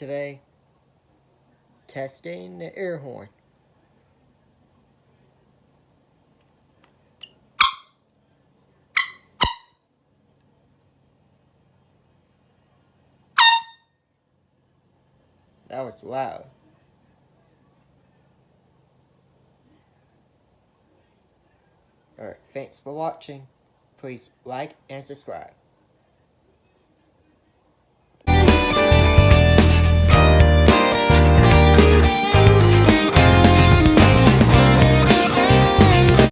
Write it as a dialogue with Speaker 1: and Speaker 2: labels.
Speaker 1: today. Testing the air horn. That was loud. Alright, thanks for watching. Please like and subscribe.